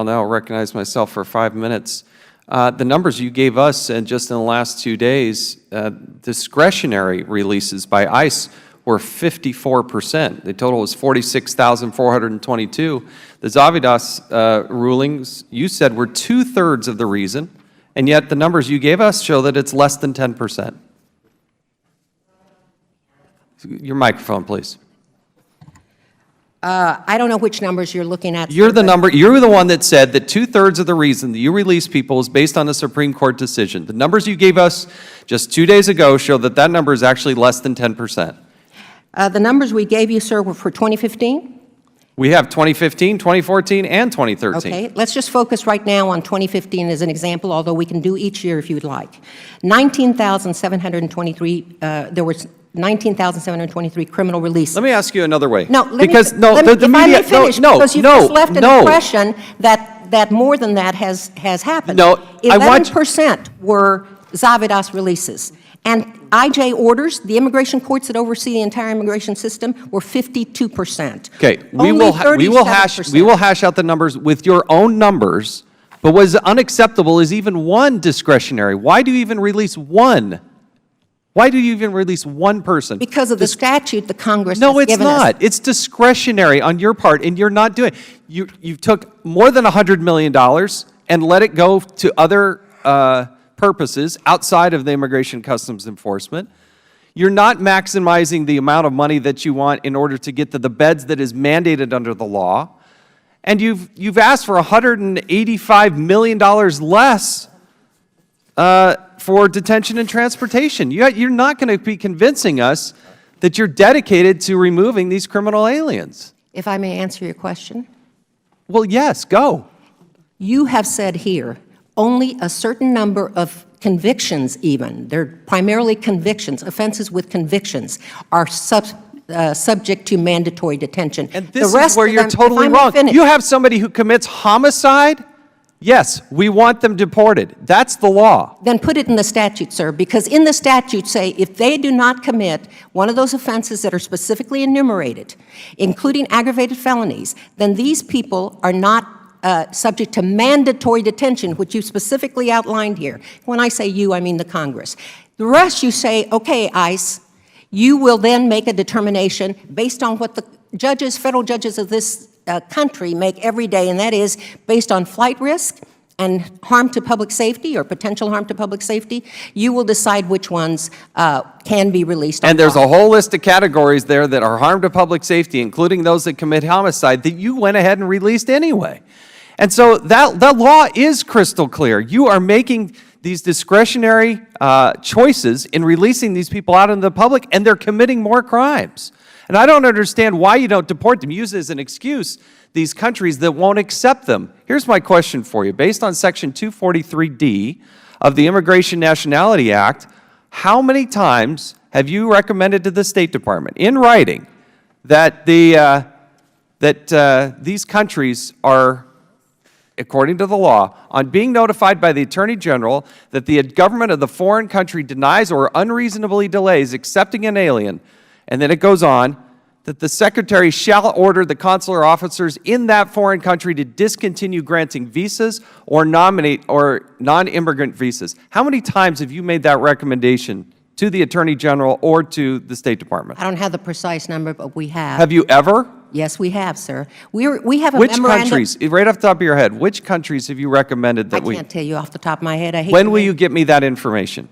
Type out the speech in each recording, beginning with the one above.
I'll now recognize myself for 5 minutes. The numbers you gave us, and just in the last 2 days, discretionary releases by ICE were 54%. The total was 46,422. The Chaffetz rulings, you said, were 2/3 of the reason, and yet the numbers you gave us show that it's less than 10%. Your microphone, please. I don't know which numbers you're looking at. You're the one that said that 2/3 of the reason that you release people is based on a Supreme Court decision. The numbers you gave us just 2 days ago show that that number is actually less than 10%. The numbers we gave you, sir, were for 2015? We have 2015, 2014, and 2013. Okay, let's just focus right now on 2015 as an example, although we can do each year if you'd like. 19,723, there was 19,723 criminal releases. Let me ask you another way. No, because the if I may media, finish, no, because you've just left an impression that more than that has happened. No, 11% were Chaffetz releases. And IJ orders, the immigration courts that oversee the entire immigration system, were 52%. Okay, we will hash out the numbers with your own numbers, but what is unacceptable is even one discretionary. Why do you even release one? Why do you even release one person? Because of the statute the Congress has given us. No, it's not. It's discretionary on your part, and you're not doing it. You took more than $100 million and let it go to other purposes outside of the Immigration Customs Enforcement. You're not maximizing the amount of money that you want in order to get to the beds that is mandated under the law. And you've asked for $185 million less for detention and transportation. You're not going to be convincing us that you're dedicated to removing these criminal aliens. If I may answer your question? Well, yes, go. You have said here only a certain number of convictions even, they're primarily convictions, offenses with convictions, are subject to mandatory detention. And this is where you're totally wrong. You have somebody who commits homicide, yes, we want them deported. That's the law. Then put it in the statute, sir, because in the statute say if they do not commit one of those offenses that are specifically enumerated, including aggravated felonies, then these people are not subject to mandatory detention, which you specifically outlined here. When I say you, I mean the Congress. The rest you say, okay, ICE, you will then make a determination based on what the judges, federal judges of this country make every day, and that is based on flight risk and harm to public safety or potential harm to public safety. You will decide which ones can be released. And there's a whole list of categories there that are harm to public safety, including those that commit homicide, that you went ahead and released anyway. And so that law is crystal clear. You are making these discretionary choices in releasing these people out into the public, and they're committing more crimes. And I don't understand why you don't deport them. Use as an excuse these countries that won't accept them. Here's my question for you. Based on Section 243D of the Immigration Nationality Act, how many times have you recommended to the State Department in writing that these countries are, according to the law, on being notified by the Attorney General that the government of the foreign country denies or unreasonably delays accepting an alien, and then it goes on, that the Secretary shall order the consular officers in that foreign country to discontinue granting visas or non-immigrant visas? How many times have you made that recommendation to the Attorney General or to the State Department? I don't have the precise number, but we have. Have you ever? Yes, we have, sir. We have a Which memorandum. countries, right off the top of your head, which countries have you recommended that I can't tell you off the top of my head. When will you get me that information?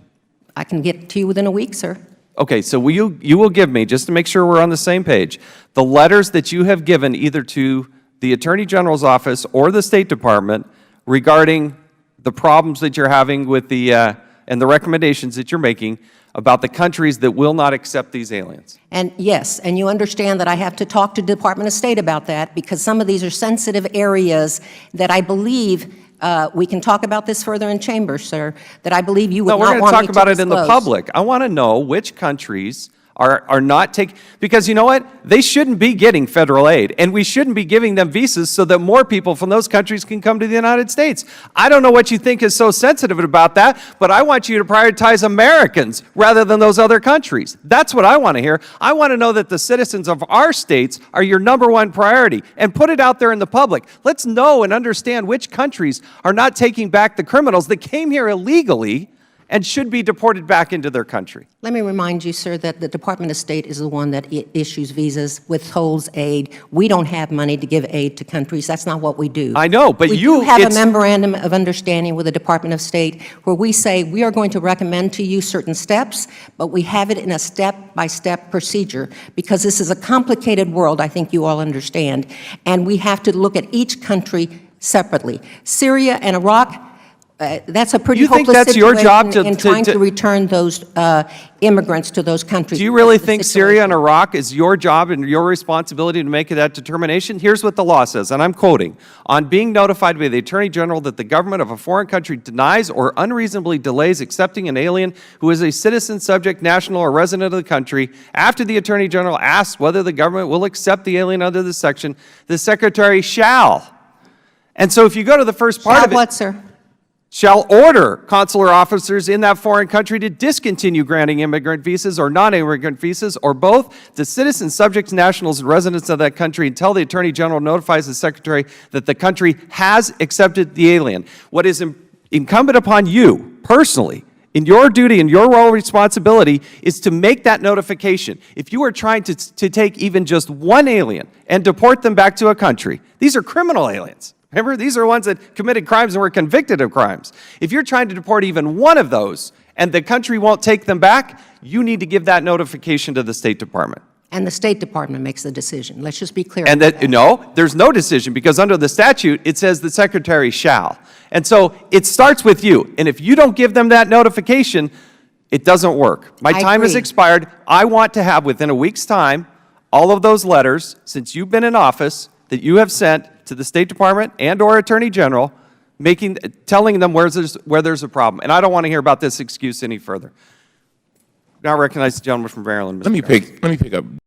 I can get it to you within a week, sir. Okay, so you will give me, just to make sure we're on the same page, the letters that you have given either to the Attorney General's office or the State Department regarding the problems that you're having with and the recommendations that you're making about the countries that will not accept these aliens. And yes, and you understand that I have to talk to the Department of State about that because some of these are sensitive areas that I believe we can talk about this further in chambers, sir, that I believe you would not want me to disclose. No, we're going to talk about it in the public. I want to know which countries are not taking, because you know what? They shouldn't be getting federal aid, and we shouldn't be giving them visas so that more people from those countries can come to the United States. I don't know what you think is so sensitive about that, but I want you to prioritize Americans rather than those other countries. That's what I want to hear. I want to know that the citizens of our states are your #1 priority, and put it out there in the public. Let's know and understand which countries are not taking back the criminals that came here illegally and should be deported back into their country. Let me remind you, sir, that the Department of State is the one that issues visas, withholds aid. We don't have money to give aid to countries. That's not what we do. I know, but we do have a memorandum of understanding with the Department of State where we say we are going to recommend to you certain steps, but we have it in a step-by-step procedure because this is a complicated world, I think you all understand, and we have to look at each country separately. Syria and Iraq, that's a pretty hopeless that's your job situation in trying to return those immigrants to those countries. Do you really think Syria and Iraq is your job and your responsibility to make that determination? Here's what the law says, and I'm quoting, "On being notified by the Attorney General that the government of a foreign country denies or unreasonably delays accepting an alien who is a citizen, subject, national, or resident of the country, after the Attorney General asks whether the government will accept the alien under this section, the Secretary shall." And so if you go to the first part of it— what, sir? Shall order consular officers in that foreign country to discontinue granting immigrant visas or non-immigrant visas or both to citizens, subjects, nationals, and residents of that country until the Attorney General notifies the Secretary that the country has accepted the alien. What is incumbent upon you personally, in your duty and your role and responsibility, is to make that notification. If you are trying to take even just one alien and deport them back to a country, these are criminal aliens. Remember, these are ones that committed crimes and were convicted of crimes. If you're trying to deport even one of those and the country won't take them back, you need to give that notification to the State Department. And the State Department makes the decision. Let's just be clear And about that. No, there's no decision, because under the statute, it says the Secretary shall. And so it starts with you. And if you don't give them that notification, it doesn't work. My time has expired. I want to have, within a week's time, all of those letters, since you've been in office, that you have sent to the State Department and or Attorney General, telling them where there's a problem. And I don't want to hear about this excuse any further. Now I recognize the gentleman from Maryland. Let me pick up